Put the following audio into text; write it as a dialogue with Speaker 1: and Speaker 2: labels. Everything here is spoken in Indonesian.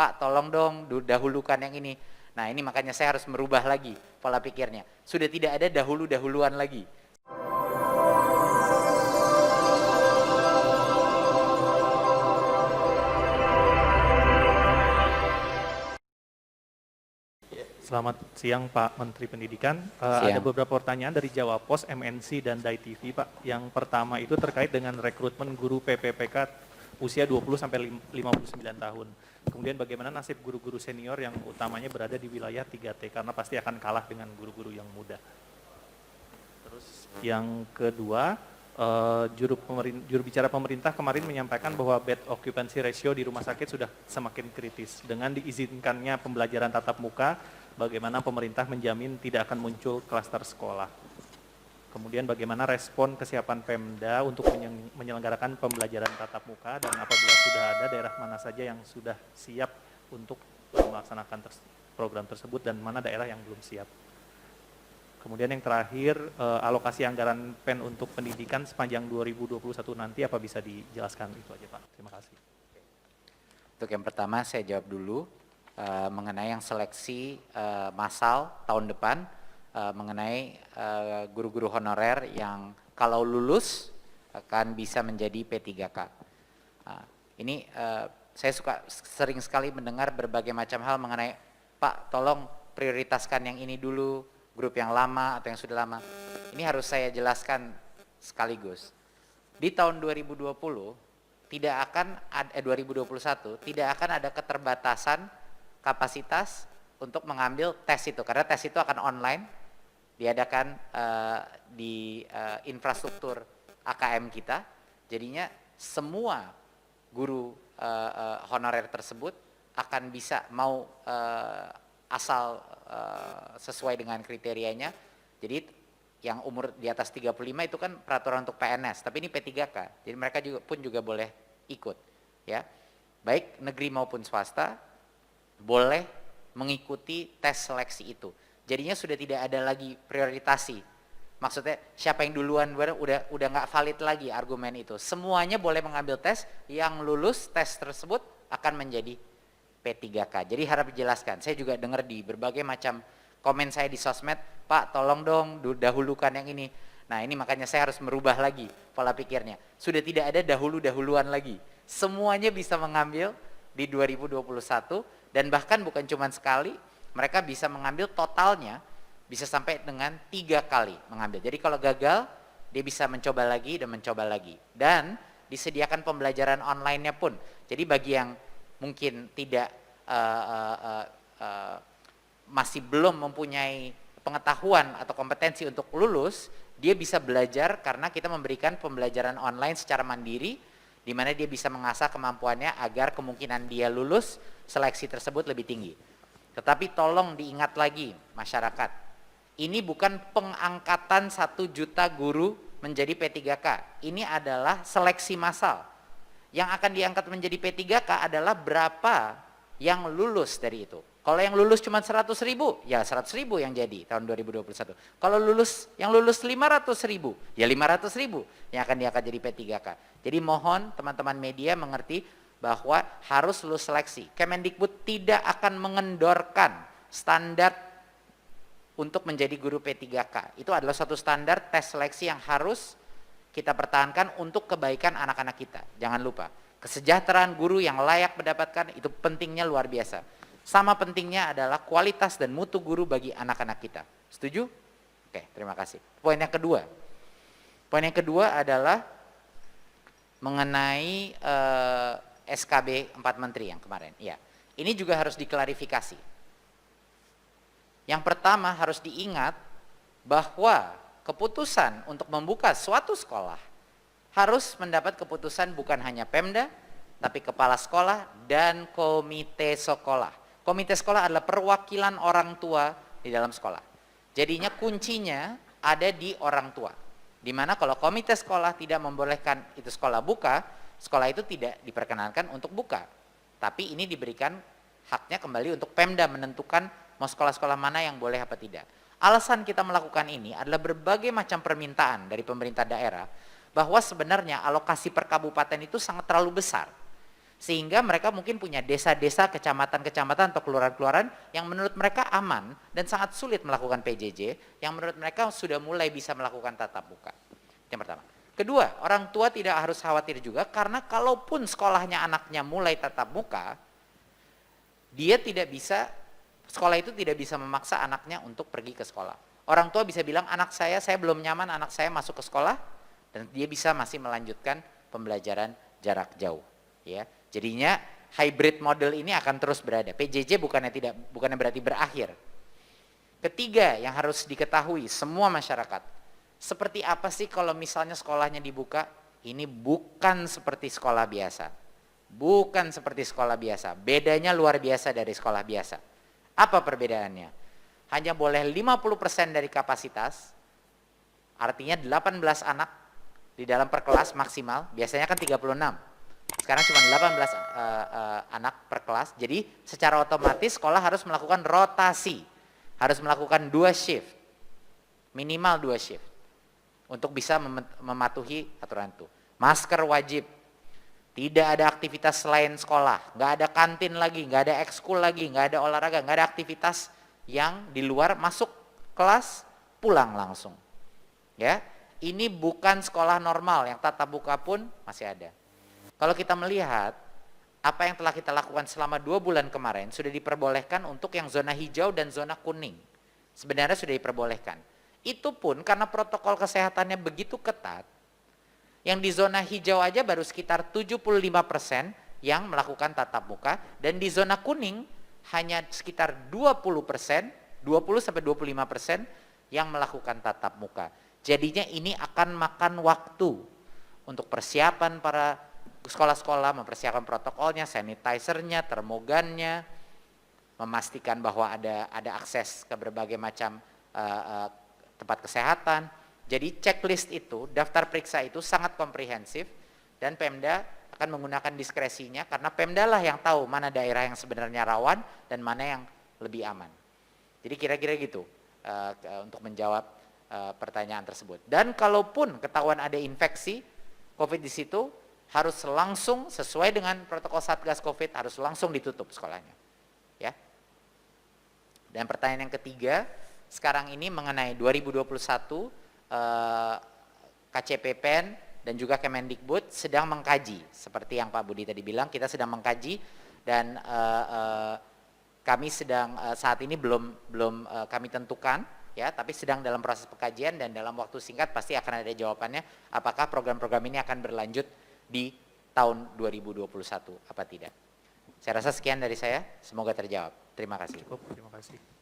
Speaker 1: Pak tolong dong dahulukan yang ini. Nah ini makanya saya harus merubah lagi pola pikirnya. Sudah tidak ada dahuluan lagi.
Speaker 2: Selamat siang Pak Menteri Pendidikan. Ada beberapa pertanyaan dari Jawa Pos, MNC, dan Dai TV Pak. Yang pertama itu terkait dengan rekrutmen guru PPPK usia 20-59 tahun. Kemudian bagaimana nasib guru-guru senior yang utamanya berada di wilayah 3T, karena pasti akan kalah dengan guru-guru yang muda. Terus yang kedua, juru bicara pemerintah kemarin menyampaikan bahwa bed occupancy ratio di rumah sakit sudah semakin kritis. Dengan diizinkannya pembelajaran tatap muka, bagaimana pemerintah menjamin tidak akan muncul klaster sekolah. Kemudian bagaimana respon kesiapan Pemda untuk menyelenggarakan pembelajaran tatap muka, dan apabila sudah ada, daerah mana saja yang sudah siap untuk melaksanakan program tersebut dan mana daerah yang belum siap. Kemudian yang terakhir, alokasi anggaran PEN untuk pendidikan sepanjang 2021 nanti apa bisa dijelaskan? Itu aja Pak, terima kasih.
Speaker 1: Untuk yang pertama saya jawab dulu mengenai yang seleksi massal tahun depan, mengenai guru-guru honorer yang kalau lulus akan bisa menjadi P3K. Ini saya sering sekali mendengar berbagai macam hal mengenai, Pak tolong prioritaskan yang ini dulu, grup yang lama atau yang sudah lama. Ini harus saya jelaskan sekaligus. Di tahun 2020 tidak akan ada 2021 tidak akan ada keterbatasan kapasitas untuk mengambil tes itu, karena tes itu akan online, diadakan di infrastruktur AKM kita. Jadinya semua guru honorer tersebut akan bisa mau asal sesuai dengan kriterianya. Jadi yang umur di atas 35 itu kan peraturan untuk PNS, tapi ini P3K. Jadi mereka juga boleh ikut, ya. Baik negeri maupun swasta boleh mengikuti tes seleksi itu. Jadinya sudah tidak ada lagi prioritasi. Maksudnya siapa yang duluan udah nggak valid lagi argumen itu. Semuanya boleh mengambil tes, yang lulus tes tersebut akan menjadi P3K. Jadi harap dijelaskan. Saya juga dengar di berbagai macam komen saya di sosmed, Pak tolong dong dahulukan yang ini. Nah ini makanya saya harus merubah lagi pola pikirnya. Sudah tidak ada dahuluan lagi. Semuanya bisa mengambil di 2021, dan bahkan bukan cuma sekali, mereka bisa mengambil totalnya bisa sampai dengan 3 kali mengambil. Jadi kalau gagal dia bisa mencoba lagi dan mencoba lagi. Dan disediakan pembelajaran online-nya pun. Jadi bagi yang mungkin tidak masih belum mempunyai pengetahuan atau kompetensi untuk lulus, dia bisa belajar karena kita memberikan pembelajaran online secara mandiri, di mana dia bisa mengasah kemampuannya agar kemungkinan dia lulus seleksi tersebut lebih tinggi. Tetapi tolong diingat lagi masyarakat, ini bukan pengangkatan 1 juta guru menjadi P3K, ini adalah seleksi massal. Yang akan diangkat menjadi P3K adalah berapa yang lulus dari itu. Kalau yang lulus cuma 100.000, ya 100.000 yang jadi tahun 2021. Kalau yang lulus 500.000, ya 500.000 yang akan diangkat jadi P3K. Jadi mohon teman-teman media mengerti bahwa harus lulus seleksi. Kemendikbud tidak akan mengendorkan standar untuk menjadi guru P3K. Itu adalah suatu standar tes seleksi yang harus kita pertahankan untuk kebaikan anak-anak kita. Jangan lupa, kesejahteraan guru yang layak mendapatkan itu pentingnya luar biasa. Sama pentingnya adalah kualitas dan mutu guru bagi anak-anak kita. Setuju? Oke, terima kasih. Poin yang kedua. Poin yang kedua adalah mengenai SKB 4 Menteri yang kemarin. Ya, ini juga harus diklarifikasi. Yang pertama harus diingat bahwa keputusan untuk membuka suatu sekolah harus mendapat keputusan bukan hanya Pemda, tapi kepala sekolah dan komite sekolah. Komite sekolah adalah perwakilan orang tua di dalam sekolah. Jadinya kuncinya ada di orang tua. Dimana kalau komite sekolah tidak membolehkan itu sekolah buka, sekolah itu tidak diperkenankan untuk buka. Tapi ini diberikan haknya kembali untuk Pemda menentukan mau sekolah-sekolah mana yang boleh apa tidak. Alasan kita melakukan ini adalah berbagai macam permintaan dari pemerintah daerah bahwa sebenarnya alokasi per kabupaten itu sangat terlalu besar. Sehingga mereka mungkin punya desa-desa, kecamatan-kecamatan atau kelurahan-kelurahan yang menurut mereka aman dan sangat sulit melakukan PJJ, yang menurut mereka sudah mulai bisa melakukan tatap muka. Yang pertama. Kedua, orang tua tidak harus khawatir juga karena kalaupun sekolahnya anaknya mulai tatap muka, dia tidak bisa, sekolah itu tidak bisa memaksa anaknya untuk pergi ke sekolah. Orang tua bisa bilang, anak saya belum nyaman, anak saya masuk ke sekolah, dan dia bisa masih melanjutkan pembelajaran jarak jauh. Ya, jadinya hybrid model ini akan terus berada. PJJ bukannya berarti berakhir. Ketiga yang harus diketahui semua masyarakat, seperti apa sih kalau misalnya sekolahnya dibuka? Ini bukan seperti sekolah biasa. Bukan seperti sekolah biasa. Bedanya luar biasa dari sekolah biasa. Apa perbedaannya? Hanya boleh 50% dari kapasitas, artinya 18 anak di dalam per kelas maksimal, biasanya kan 36. Sekarang cuma 18 anak per kelas, jadi secara otomatis sekolah harus melakukan rotasi, harus melakukan 2 shift, minimal 2 shift, untuk bisa mematuhi aturan itu. Masker wajib, tidak ada aktivitas selain sekolah, nggak ada kantin lagi, nggak ada ekskul lagi, nggak ada olahraga, nggak ada aktivitas yang di luar, masuk kelas, pulang langsung. Ya, ini bukan sekolah normal, yang tatap muka pun masih ada. Kalau kita melihat apa yang telah kita lakukan selama 2 bulan kemarin, sudah diperbolehkan untuk yang zona hijau dan zona kuning. Sebenarnya sudah diperbolehkan. Itu pun karena protokol kesehatannya begitu ketat, yang di zona hijau aja baru sekitar 75% yang melakukan tatap muka, dan di zona kuning hanya sekitar 20%, 20-25% yang melakukan tatap muka. Jadinya ini akan makan waktu untuk persiapan para sekolah-sekolah, mempersiapkan protokolnya, sanitizer-nya, termogannya, memastikan bahwa ada akses ke berbagai macam tempat kesehatan. Jadi checklist itu, daftar periksa itu sangat komprehensif, dan Pemda akan menggunakan diskresinya karena Pemda lah yang tahu mana daerah yang sebenarnya rawan dan mana yang lebih aman. Jadi kira-kira gitu untuk menjawab pertanyaan tersebut. Dan kalaupun ketahuan ada infeksi COVID di situ, harus langsung sesuai dengan protokol Satgas COVID, harus langsung ditutup sekolahnya. Ya. Dan pertanyaan yang ketiga, sekarang ini mengenai 2021 KCPPN dan juga Kemendikbud sedang mengkaji, seperti yang Pak Budi tadi bilang, kita sedang mengkaji, dan kami sedang saat ini belum kami tentukan, ya, tapi sedang dalam proses pengkajian, dan dalam waktu singkat pasti akan ada jawabannya apakah program-program ini akan berlanjut di tahun 2021 apa tidak. Saya rasa sekian dari saya, semoga terjawab. Terima kasih.
Speaker 2: Cukup, terima kasih.